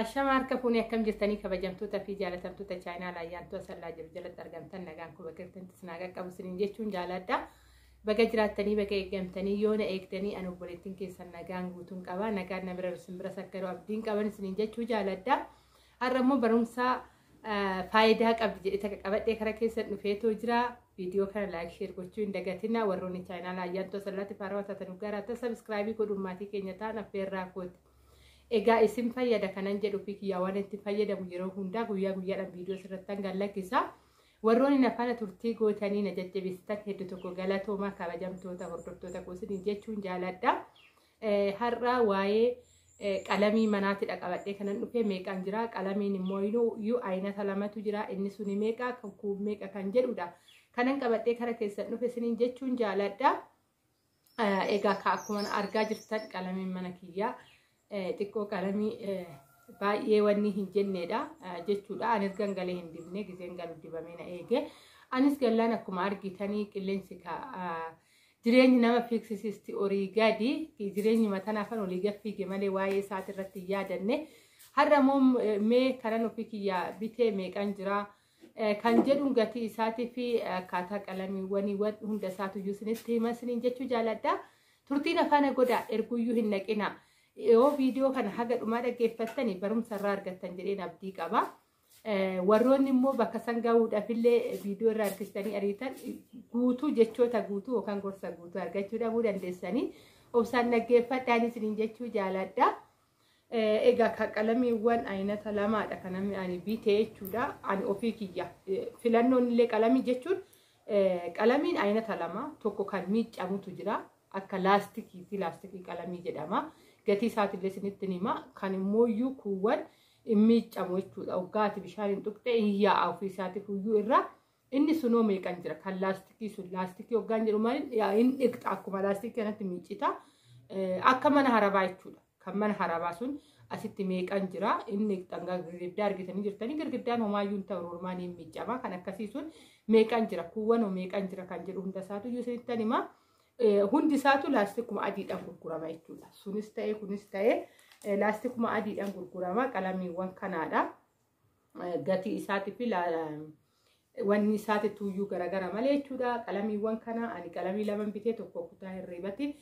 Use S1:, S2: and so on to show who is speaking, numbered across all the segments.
S1: Ashama harka fuunee akkam jirtanii kabajamtoota fi jaalatamtoota chaayinaa laayyaantu asallaa jiru jalatti argamtan nagaan kuba kirtanti sinaagaa qabu siniin jechuun jaaladha. Baga jiraattanii baga eeggamtanii yoona eegdanii an obboleettiin keessan nagaan guutuun qaba. Nagaan na bira simbira sakkaroo abdiin qaban siniin jechuu jaaladha. Har'a immoo barumsa faayidaa qabdi jedhee takka qabadhee kara keessan dhufeetoo jira. Viidiyoo kana laayik sheer gochuu hin dagatina. Warroonni chaayinaa laayyaantu asallaatti faarawaa taatan garaata sabskraayibii godhuun maatii keenya ta'an affeerraa kooti. Egaa isin fayyada kanan jedhu fi kiyyaa waan itti fayyadamu yeroo hundaa guyyaa guyyaadhaan viidiyoo sirrattan gallakkisa. Warroonni nafaana turtii gootanii na jajjabeessitan hedduu tokko galatoomaa kabajamtoota hordoftoota goosiniin jechuun jaaladha. Har'a waa'ee qalamii manaatidha qabadhee kanan dhufee meeqaan jira. Qalamiin immoo iyyuu aynata lamatu jira. Inni suni meeqa kan kun meeqa kan jedhudha. Kanan qabadhee kara keessan dhufe siniin jechuun jaaladha. Egaa akkuma argaa jirtan qalamiin mana kiyyaa. Xiqqoo qalamii baay'ee wanni hin jennedha jechuudha. Anis gangalee hin dibne giseen galu dibamee na eege. Anis gallaan akkuma argitanii qilleensi jireenyi nama fiiksisiisti horii gadi jireenyi mataan afaan olii gaffiige malee waa'ee isaati irratti hin yaadanne. Har'a immoo mee kanan ofii kiyyaa bitee meeqan jira kan jedhuun gatii isaatii fi akkaataa qalamiiwwanii hunda isaatuyyuu isinitti hima isiniin jechuu jaaladha. Turtiin afaana godaa erguyyuu hin naqina. Yoo viidiyoo kana haga dhumaa dhaggeeffattanii barumsa irraa argattan jedheen abdii qaba. Warroonni immoo bakka san gahuudhaaf illee viidiyoo irraa argistanii ariitan guutuu jechoota guutuu yookaan gorsa guutuu argachuu dhabuu dandeessanii obsaan dhaggeeffadhaan isiniin jechuu jaaladha. Egaa qalamiiwwan aynata lamaadha kan ani bitee jechuudha. Ani ofii kiyya filannoon illee qalamii jechuun qalamiin aynata lama tokko kan miiccamutu jira akka laastikii qalamii jedhama. Gatii isaatillee isinitti hima kan immoo iyyuu kuuwwan miiccamu jechuudha. Hoggaati bishaan hin tuqxe hin yaa'a ofii isaatiif iyyuu irraa inni sunoo meeqan jira kan laastikii sun laastikii hoggaan jedhu malee hin dhiqxa akkuma laastikii kanatti miiccita akka mana harabaa jechuudha. Kan mana harabaa sun asitti meeqan jira inni dhiqxangaa girgiddaa argitanii jirtanii girgiddaan homaayyuu hin ta'u normaan hin miiccama kan akkasii sun meeqan jira kuuwwan meeqan jira kan jedhu hunda isaatu iyyuu isinitti hima. Hundi isaatu laastikuma adiidhaan gurgurama jechuudha. Sunis ta'ee kunis ta'ee laastikuma adiidhaan gurgurama. Qalamiiwwan kanaadha. Gatii isaatii fi wanni isaati tuyyuu garagara malee jechuudha. Qalamiiwwan kana ani qalamii lama bitee tokko kutaa hirriibatti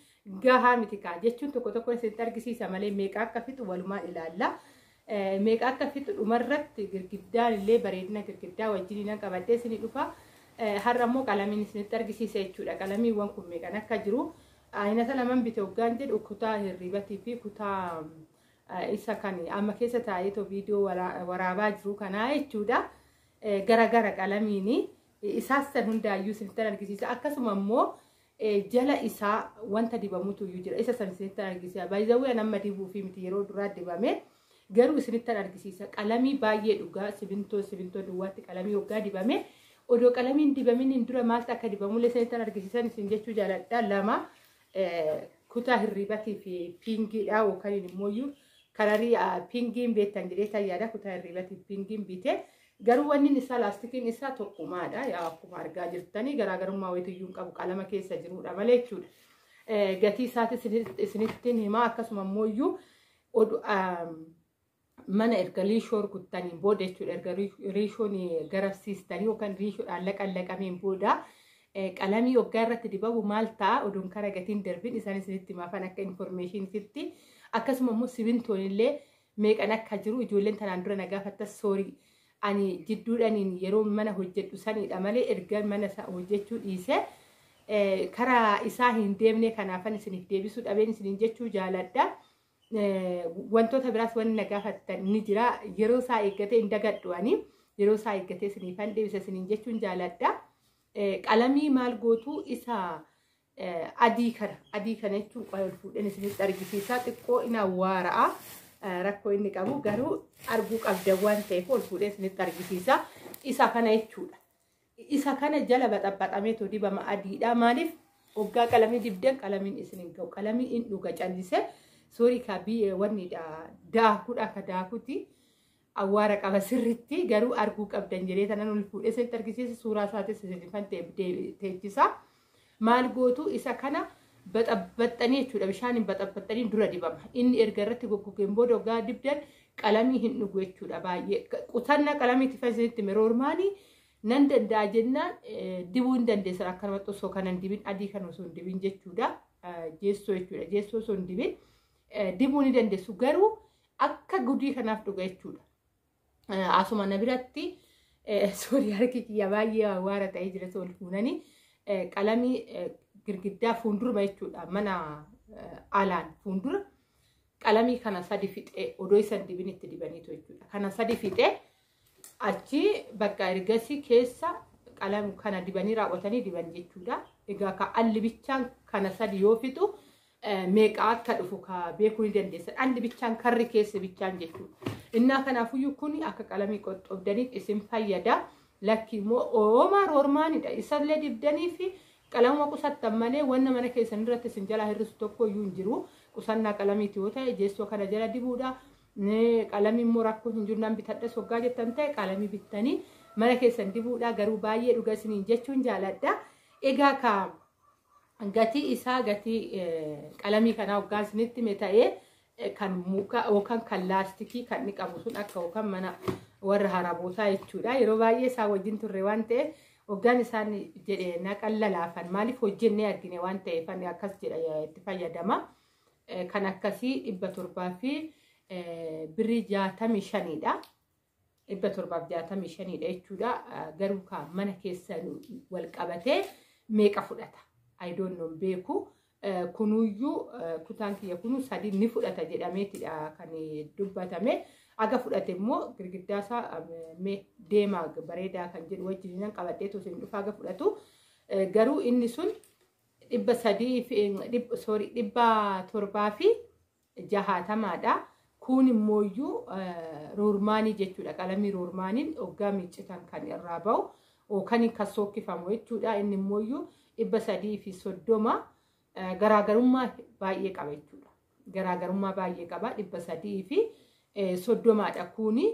S1: gahaa miti kaa jechuun tokko tokko isinitti argisiisa malee meeqa akka fixu walumaan ilaalla. Meeqa akka fixu dhumarratti girgiddaan illee bareedina girgiddaa wajjin qabadhee isinii dhufa. Har'a immoo qalamiin isinitti argisiisa jechuudha. Qalamiiwwan kun meeqan akka jiru aynata laman bite hoggaan jedhu kutaa hirriibatii fi kutaa isa kan amma keessa taa'ee viidiyoo waraabaa jiru kanaa jechuudha. Garagara qalamiini isaas san hundaayyuu isinitti argisiisa. Akkasuma immoo jala isaa wanta dibamutu iyyuu jira. Isa san isinitti argisiisa. Baay'ee nama dibuu fi miti yeroo duraa dibame garuu isinitti argisiisa. Qalamii baay'ee dhugaa simintoo duwwaatti qalamii hoggaa dibame. Odoo qalamiin dibamin hin dura maaltu akka dibamullee isinitti argisiisan isin jechuu jaaladha. Lama kutaa hirriibatii fi piingiidha yookaan immoo kararii piingiin beektan jedhee tayyaadha. Kutaa hirriibatii piingiin bitee garuu wanni isaa laastikiin isaa tokkumaadha. Yaa akkuma argaa jirtanii garaagarummaa wayitiyyuu qabu qalama keessa jirudha malee jechuudha. Gatii isaati isinitti hima akkasuma immoo mana erga liishoo rukuttaniin booda jechuudha. Erga liishoon garafsiistanii yookaan liishoodhaan laqameen booda qalamii hoggaa irratti dibamu maal ta'a oduun kara gatiin darbiin isaan isinitti maafan akka informeeshiniitti akkasuma immoo simintoon illee meeqan akka jiru ijoolleen tanaan dura nagaafattas soorii ani jidduudhaniin yeroo mana hojjedhu sanidha malee erga mana hojjechuu dhiise karaa isaa hin deemne kanaafan isiniif deebisuu dhabeen isiniin jechuu jaaladha. Wantoota biraas wanni nagaafattan ni jira. Yeroo isaa eeggatee hin dagadhu'anii yeroo isaa eeggatee isiniifan deebisa isiniin jechuun jaaladha. Qalamii maal gootuu isa adii kana jechuun qola fuudheen isinitti argisiisa. Xiqqoo inni awwaara'a rakkoo inni qabu garuu arguu qabda waan ta'eef ol fuudheen isinitti argisiisa. Isa kana jechuudha. Isa kana jala baxaxamee dibama adiidha. Maaliif hoggaa qalamii dibdan qalamiin isiniin ga'u qalamii hin dhuga callise. Soorii kaabii wanni daakuudha akka daakuuti awwaara qaba sirriitti garuu arguu qabdan jedhee tanan ol fuudhee isinitti argisiisa. Suuraa isaatis isiniifan teechisa. Maal gootu isa kana baxabaxanii jechuudha bishaaniin baxabaxanii dura dibama inni erga irratti goggogeen booda ogaa dibdan qalamii hin dhugu jechuudha baay'ee qusannaa qalamiitti fayyadamti meroormaanii nan danda'a jennaan dibuu hin dandeessan akkanumatti osoo kanan dibin adii kan osoo hin dibin jechuudha jeessoo jechuudha jeessoo osoo hin dibin dibuu ni dandeessu garuu akka gudii kanaaf dhuga jechuudha asuma na biratti soorii harki kiyya baay'ee waara ta'ee jira sol fuunanii qalamii girgiddaa fuuldura jechuudha mana alaan fuuldura qalamii kana sadi fixee odoo isan dibin itti dibaniitu jechuudha kana sadi fixee achi bakka ergasii keessa qalam kana dibanii raawwatanii diban jechuudha egaa ka alli bichaan kana sadi yoo fixu meeqa akka dhufu ka beekuu ni dandeessan alli bichaan karri keessa bichaan jechuudha innaa kanaafuyyuu kun akka qalamii qoxxoobdaniif isin fayyada lakki immoo oomaa roormaanidha isallee dibdanii fi qalama qusattan malee wanna mana keessan irratti isin jala hirrisu tokko iyyuu hin jiru qusannaa qalamiiti yoo ta'e jeessoo kana jala dibuudha qalamii immoo rakkoo hin jiru nan bitadha soggaa jettan ta'e qalamii bittanii mana keessan dibuudha garuu baay'ee dhuga isiniin jechuun jaaladha egaa ka gatii isaa gatii qalamii kanaa hoggaa isinitti mee ta'ee kan muka yookaan kan laastikii kan inni qabu sun akka yookaan mana warra harabootaa jechuudha yeroo baay'ee isaa wajjin turre waan ta'eef hoggaan isaan jedhee naqalla laafan maaliif hojjennee argine waan ta'eef ani akkas jedha itti fayyadama kan akkasii 700 fi birrii 65dha 765dha jechuudha garuu ka mana keessan wal qabatee meeqa fudhata I don't know beeku kunuyyuu kutaan kiyya kunu sadi ni fudhata jedhameetidha kan dubbatame aga fudhate immoo girgiddaa isaa deemaa bareedaa kan jedhu wajjin qabadhee tosee hin dhufa aga fudhatu garuu inni sun 700 fi 60dha kun immooyyuu roormaanii jechuudha qalamii roormaaniin hoggaa miiccitan kan irraa ba'u yookaan kan sookkifamu jechuudha inni immooyyuu 330 garaagarummaa baay'ee qaba jechuudha garaagarummaa baay'ee qaba 330dha kuni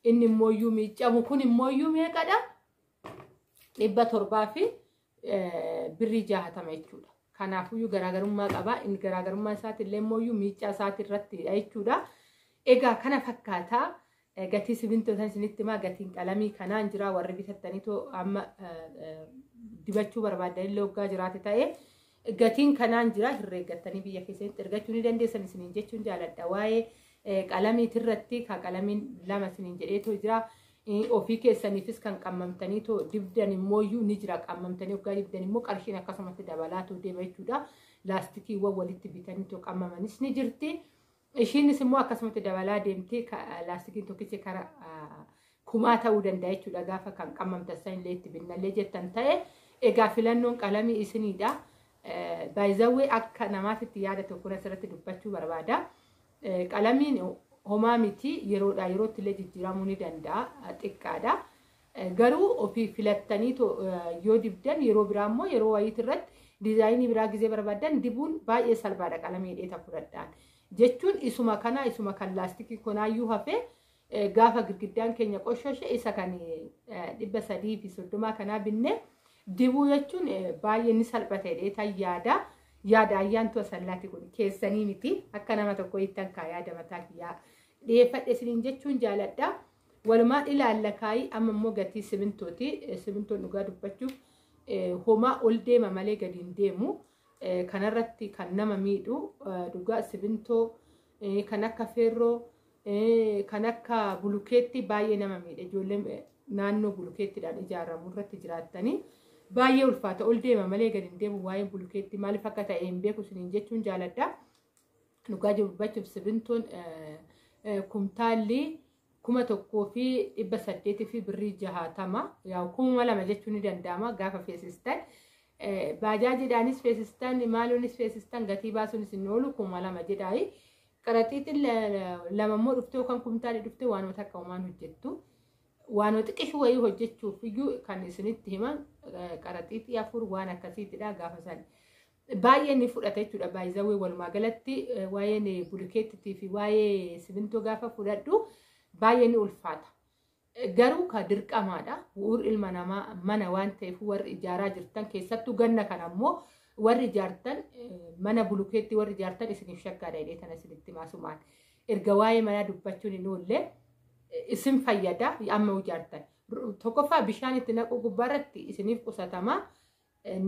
S1: inni immooyyuu miiccamu kun immooyyuu meeqadha 700 fi birrii 60 jechuudha kanaafuyyuu garaagarummaa qaba inni garaagarummaa isaati illee immooyyuu miiccaa isaati irratti jechuudha egaa kana fakkaataa gatii simintootan isinitti himaa gatiin qalamii kanaan jira warri bitattaniitoo amma dibachuu barbaadan illee hoggaa jiraate ta'ee gatiin kanaan jira herreeggattanii biyya keessatti ergachuu ni dandeessan isiniin jechuun jaaladha waa'ee qalamiitii irratti ka qalamiin lama isiniin jedheetoo jira ofii keessaniifis kan qammamtaniitoo dibdan immooyyuu ni jira qammamtanii hoggaa dibdan immoo qarshiin akkasumatti dabalaatoo deema jechuudha laastikiiwwan walitti bitaniitoo qammamanis ni jirti ishiinis immoo akkasumatti dabalaa deemtee laastikiin tokkichi kara kumaa ta'uu danda'a jechuudha gaafa kan qammamtan san illee itti binnallee jettan ta'e egaa filannoon qalamii isiniidha baay'izawwee akka namaatitti yaada tokko asirratti dubbachuu barbaada qalamiin homaa miti yeroodhaa yerootti illee jijjiiramuu ni danda'a xiqqaadha garuu ofii filattanii yoo dibdan yeroo biraa immoo yeroo wayiitti irratti diizaayinii biraa gizee barbaadan dibuun baay'ee salphaadha qalamii dheeta fudhadhaan jechuun isuma kana isuma kan laastikii konaayyuu hafee gaafa girgiddaan keenya qoshoshe isa kan 330 kanaa binne dibuu jechuun baay'ee ni salphate dheeta yaada ayyaantu asallaati kun keessanii miti akka nama tokko ittan kaa yaada mataa kiyyaa dhiyeeffadhe isiniin jechuun jaaladha walumaan ilaalla kaayii amma immoo gatii simintooti simintoon dhugaa dubbachuuf homaa ol deema malee gadi hin deemu kanarratti kan nama miidhu dhugaa simintoo kan akka feerroo kan akka bulukeetti baay'ee nama miidha ijoollee naannoo bulukeettiidhaan ijaaramu irratti jiraattanii baay'ee ulfaata ol deema malee gadi hin deemu waa'ee bulukeetti maaliif akka ta'e hin beeku isiniin jechuun jaaladha dhugaa dubbachuuf simintoon kumtaalli 1,800 fi birrii 60 yaa'u 2,000 jechuun ni danda'ama gaafa feesistan baajaajiidhaanis feesistan maaloonis feesistan gatii baasuunis hin oolu 2,000 jedhaayi qaraxiitiin lama immoo dhuftee yookaan kumtaalli dhuftee waanuma takka uumaan hojjettu waanuma xiqqishu wayii hojjechuuf iyyuu kan isinitti himan qaraxiitii 4 waan akkasiitidha gaafa san baay'ee ni fudhata jechuudha baay'izawwee walumaa galatti waa'een bulukeettii fi waa'ee simintoo gaafa fudhadhu baay'ee ni ulfaata garuu ka dirqamaadha bu'uur ilma namaa mana waan ta'eef warri ijaaraa jirtan keessattuu ganna kana ammoo warri jaartan mana bulukeetti warri jaartan isiniif shakkaadha jedhee tana isinitti maasumaan erga waa'ee manaa dubbachuun hin oolle isin fayyada amma jaartan tokkoffaa bishaan itti naqu gubbaarratti isiniif qusatama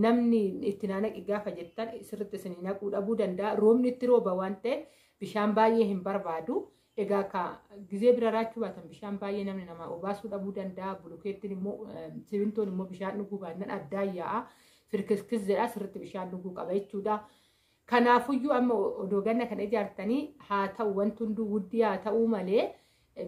S1: namni itti naqi gaafa jettan sirriitti isinii naquu dhabuu danda'a roobni itti rooba waan ta'eef bishaan baay'ee hin barbaadu egaa ka gizee bira raachuu baatan bishaan baay'ee namni namaa obaasuu dhabuu danda'a bulukeettiin immoo simintoon immoo bishaan dhuguu baannaan addaa yaa'a firkiskis jedha sirriitti bishaan dhuguu qaba jechuudha. Kanaafuyyuu amma odoo ganna kana ijaartanii haa ta'u wanti hunduu wuddii haa ta'uu malee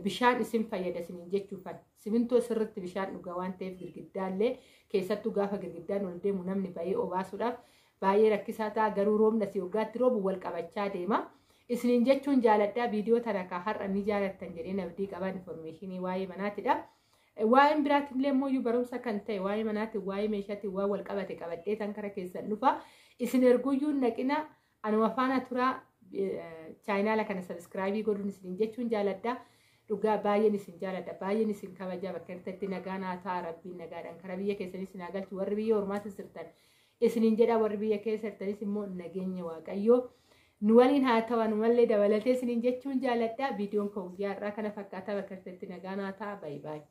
S1: bishaan isin fayyada isiniin jechuufan simintoo sirriitti bishaan dhuga waan ta'eef girgiddaallee keessattuu gaafa girgiddaan ol deemu namni baay'ee obaasuudhaaf baay'ee rakkisaa ta'a garuu roobna si waggaatti roobu wal qabachaa deema. Isiniin jechuun jaaladhaa viidiyoo tana ka har'a ni jaalattan jedhee nabdii qaban informationii waa'ee manaatidha. Waa'een biraatillee immoo barumsa kan ta'e waa'ee manaatiin waa'ee meeshaatiin waa wal qabate qabadhee tan kara keessan dhufa. Isin erguyyuun naqina anuma faana turaa chaayinaala kana sabiskiraabii godhuun isiniin jechuun jaaladhaa. Dhugaa baay'een isin jaaladha baay'een isin kabajaa bakka irratti nagaan haa ta'a rabbiin nagaadhaan kara biyya keessanii isin haa galchu warri biyya ormaatis jirtan isiniin jedha warri biyya keessa jirtanis immoo nageenya waaqayyoo nu waliin haa ta'u anumallee dabalatee isiniin jechuun jaaladha viidiyoon kun guyyaa irraa kana fakkaata bakka irratti nagaan haa ta'a baay'ee.